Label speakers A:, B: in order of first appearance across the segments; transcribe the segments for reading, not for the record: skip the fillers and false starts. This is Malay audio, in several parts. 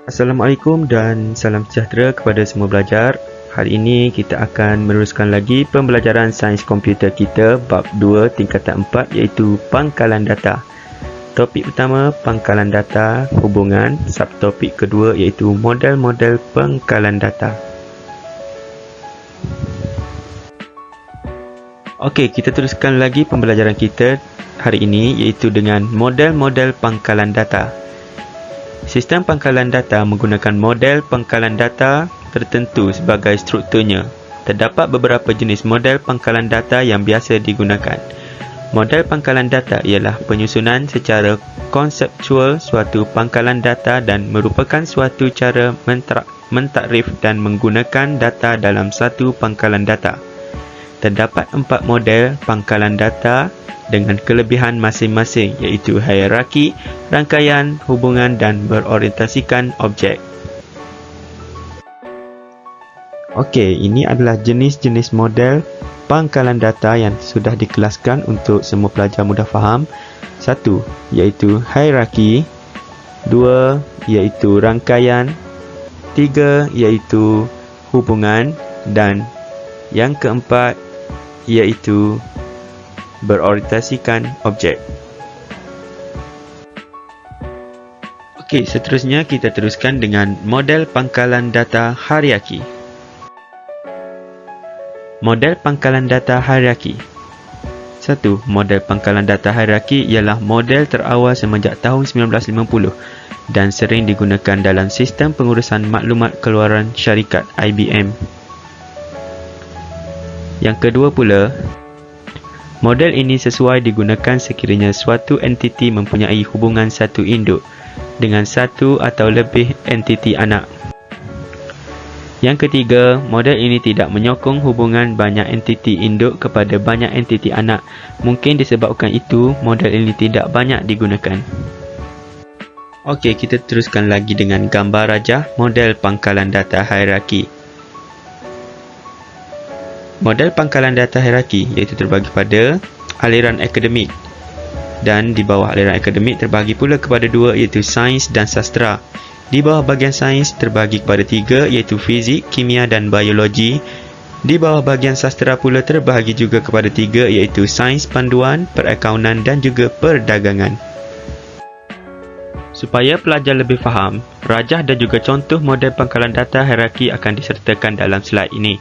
A: Assalamualaikum dan salam sejahtera kepada semua pelajar. Hari ini kita akan meneruskan lagi pembelajaran sains komputer kita bab 2 tingkatan 4 iaitu pangkalan data. Topik pertama pangkalan data, hubungan. Subtopik kedua iaitu model-model pangkalan data. Okey, kita teruskan lagi pembelajaran kita hari ini iaitu dengan model-model pangkalan data. Sistem pangkalan data menggunakan model pangkalan data tertentu sebagai strukturnya. Terdapat beberapa jenis model pangkalan data yang biasa digunakan. Model pangkalan data ialah penyusunan secara konseptual suatu pangkalan data dan merupakan suatu cara mentakrif dan menggunakan data dalam satu pangkalan data. Terdapat 4 model pangkalan data dengan kelebihan masing-masing iaitu hierarki, rangkaian, hubungan dan berorientasikan objek. Okey, ini adalah jenis-jenis model pangkalan data yang sudah dikelaskan untuk semua pelajar mudah faham. 1 iaitu hierarki, 2 iaitu rangkaian, 3 iaitu hubungan dan yang keempat iaitu berorientasikan objek. Okey, seterusnya kita teruskan dengan model pangkalan data hierarki. Model pangkalan data hierarki. 1. Model pangkalan data hierarki ialah model terawal semenjak tahun 1950 dan sering digunakan dalam sistem pengurusan maklumat keluaran syarikat IBM. Yang kedua pula, model ini sesuai digunakan sekiranya suatu entiti mempunyai hubungan satu induk dengan satu atau lebih entiti anak. Yang ketiga, model ini tidak menyokong hubungan banyak entiti induk kepada banyak entiti anak. Mungkin disebabkan itu, model ini tidak banyak digunakan. Okey, kita teruskan lagi dengan gambar rajah model pangkalan data hierarki. Model pangkalan data hierarki iaitu terbagi pada aliran akademik dan di bawah aliran akademik terbagi pula kepada 2 iaitu sains dan sastera. Di bawah bahagian sains terbagi kepada 3 iaitu fizik, kimia dan biologi. Di bawah bahagian sastera pula terbahagi juga kepada 3 iaitu sains panduan, perakaunan dan juga perdagangan. Supaya pelajar lebih faham, rajah dan juga contoh model pangkalan data hierarki akan disertakan dalam slide ini.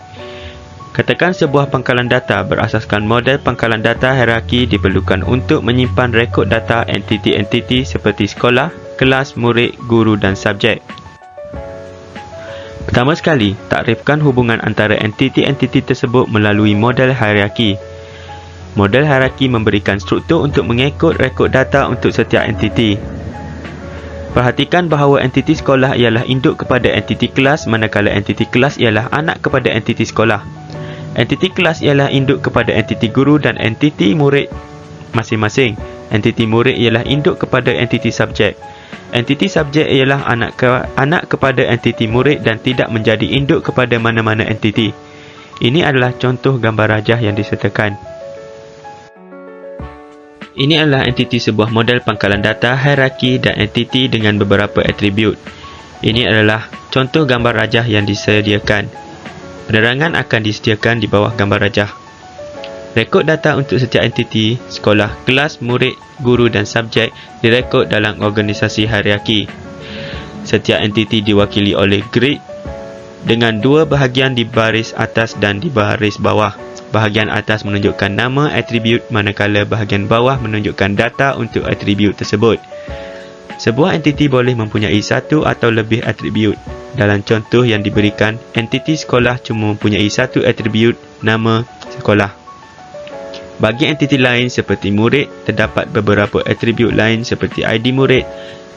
A: Katakan sebuah pangkalan data berasaskan model pangkalan data hierarki diperlukan untuk menyimpan rekod data entiti-entiti seperti sekolah, kelas, murid, guru dan subjek. Pertama sekali, takrifkan hubungan antara entiti-entiti tersebut melalui model hierarki. Model hierarki memberikan struktur untuk mengekod rekod data untuk setiap entiti. Perhatikan bahawa entiti sekolah ialah induk kepada entiti kelas manakala entiti kelas ialah anak kepada entiti sekolah. Entiti kelas ialah induk kepada entiti guru dan entiti murid masing-masing. Entiti murid ialah induk kepada entiti subjek. Entiti subjek ialah anak kepada entiti murid dan tidak menjadi induk kepada mana-mana entiti. Ini adalah contoh gambar rajah yang disertakan. Ini adalah entiti sebuah model pangkalan data hierarki dan entiti dengan beberapa atribut. Ini adalah contoh gambar rajah yang disediakan. Penerangan akan disediakan di bawah gambar rajah. Rekod data untuk setiap entiti, sekolah, kelas, murid, guru dan subjek direkod dalam organisasi hierarki. Setiap entiti diwakili oleh grid dengan 2 bahagian di baris atas dan di baris bawah. Bahagian atas menunjukkan nama atribut manakala bahagian bawah menunjukkan data untuk atribut tersebut. Sebuah entiti boleh mempunyai satu atau lebih atribut. Dalam contoh yang diberikan, entiti sekolah cuma mempunyai satu atribut, nama sekolah. Bagi entiti lain seperti murid, terdapat beberapa atribut lain seperti ID murid,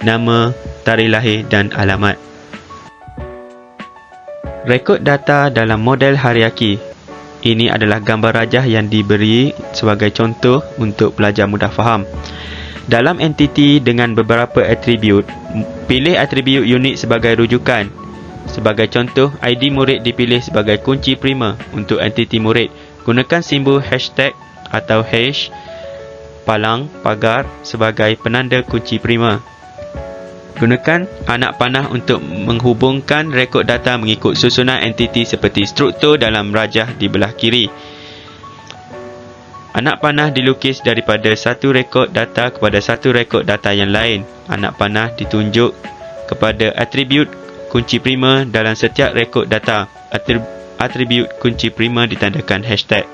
A: nama, tarikh lahir dan alamat. Rekod data dalam model hierarki. Ini adalah gambar rajah yang diberi sebagai contoh untuk pelajar mudah faham. Dalam entiti dengan beberapa atribut, pilih atribut unik sebagai rujukan. Sebagai contoh, ID murid dipilih sebagai kunci prima untuk entiti murid. Gunakan simbol hashtag atau hash palang pagar sebagai penanda kunci prima. Gunakan anak panah untuk menghubungkan rekod data mengikut susunan entiti seperti struktur dalam rajah di belah kiri. Anak panah dilukis daripada satu rekod data kepada satu rekod data yang lain. Anak panah ditunjuk kepada atribut kunci prima dalam setiap rekod data. Atribut kunci prima ditandakan hashtag.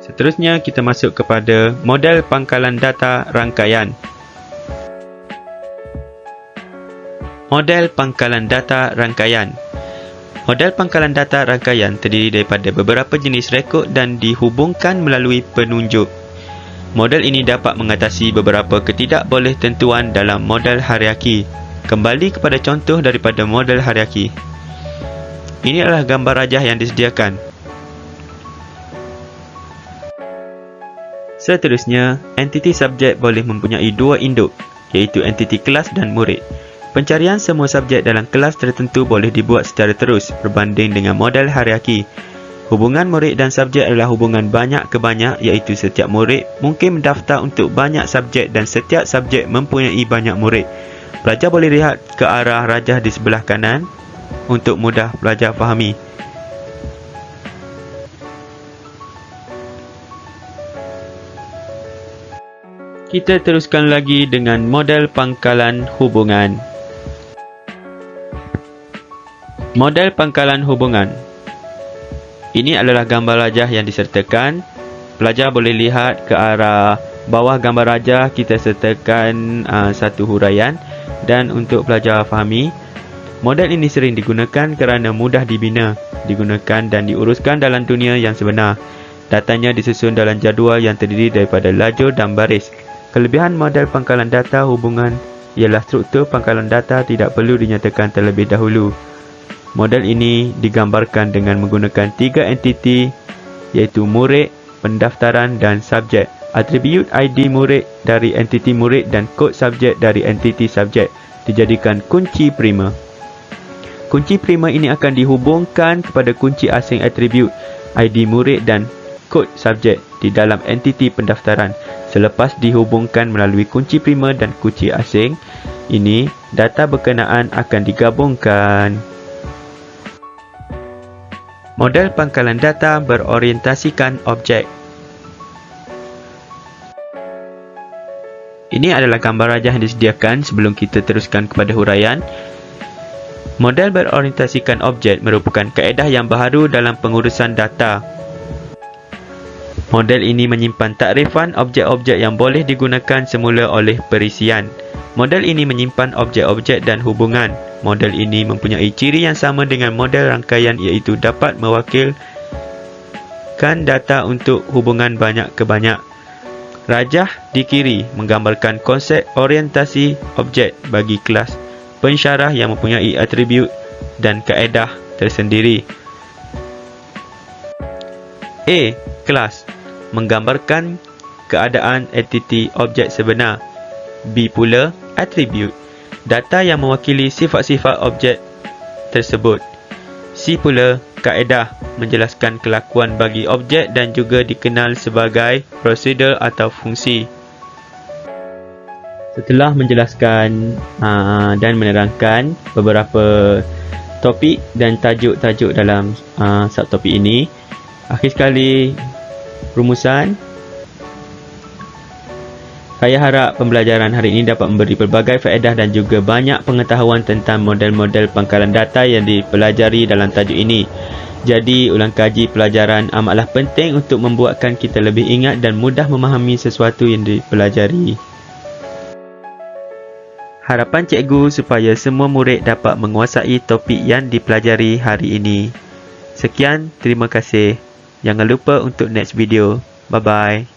A: Seterusnya kita masuk kepada model pangkalan data rangkaian. Model pangkalan data rangkaian. Model pangkalan data rangkaian terdiri daripada beberapa jenis rekod dan dihubungkan melalui penunjuk. Model ini dapat mengatasi beberapa ketidakbolehtentuan dalam model hierarki. Kembali kepada contoh daripada model hierarki. Ini adalah gambar rajah yang disediakan. Seterusnya, entiti subjek boleh mempunyai dua induk, iaitu entiti kelas dan murid. Pencarian semua subjek dalam kelas tertentu boleh dibuat secara terus berbanding dengan model hierarki. Hubungan murid dan subjek adalah hubungan banyak ke banyak, iaitu setiap murid mungkin mendaftar untuk banyak subjek dan setiap subjek mempunyai banyak murid. Pelajar boleh lihat ke arah rajah di sebelah kanan untuk mudah pelajar fahami. Kita teruskan lagi dengan model pangkalan hubungan. Model pangkalan hubungan. Ini adalah gambar rajah yang disertakan. Pelajar boleh lihat ke arah bawah gambar rajah, kita sertakan satu huraian. Dan untuk pelajar fahami, model ini sering digunakan kerana mudah dibina, digunakan dan diuruskan dalam dunia yang sebenar. Datanya disusun dalam jadual yang terdiri daripada lajur dan baris. Kelebihan model pangkalan data hubungan ialah struktur pangkalan data tidak perlu dinyatakan terlebih dahulu. Model ini digambarkan dengan menggunakan tiga entiti, iaitu murid, pendaftaran dan subjek. Atribut ID murid dari entiti murid dan kod subjek dari entiti subjek dijadikan kunci prima. Kunci prima ini akan dihubungkan kepada kunci asing atribut ID murid dan kod subjek di dalam entiti pendaftaran. Selepas dihubungkan melalui kunci prima dan kunci asing ini, data berkenaan akan digabungkan. Model pangkalan data berorientasikan objek. Ini adalah gambar rajah yang disediakan sebelum kita teruskan kepada huraian. Model berorientasikan objek merupakan kaedah yang baharu dalam pengurusan data. Model ini menyimpan takrifan objek-objek yang boleh digunakan semula oleh perisian. Model ini menyimpan objek-objek dan hubungan. Model ini mempunyai ciri yang sama dengan model rangkaian, iaitu dapat mewakilkan data untuk hubungan banyak ke banyak. Rajah di kiri menggambarkan konsep orientasi objek bagi kelas pensyarah yang mempunyai atribut dan kaedah tersendiri. A. Kelas menggambarkan keadaan entiti objek sebenar. B pula atribut, data yang mewakili sifat-sifat objek tersebut. C pula kaedah, menjelaskan kelakuan bagi objek dan juga dikenal sebagai prosedur atau fungsi. Setelah menjelaskan dan menerangkan beberapa topik dan tajuk-tajuk dalam subtopik ini, akhir sekali rumusan. Saya harap pembelajaran hari ini dapat memberi pelbagai faedah dan juga banyak pengetahuan tentang model-model pangkalan data yang dipelajari dalam tajuk ini. Jadi, ulang kaji pelajaran amatlah penting untuk membuatkan kita lebih ingat dan mudah memahami sesuatu yang dipelajari. Harapan cikgu supaya semua murid dapat menguasai topik yang dipelajari hari ini. Sekian, terima kasih. Jangan lupa untuk next video. Bye-bye.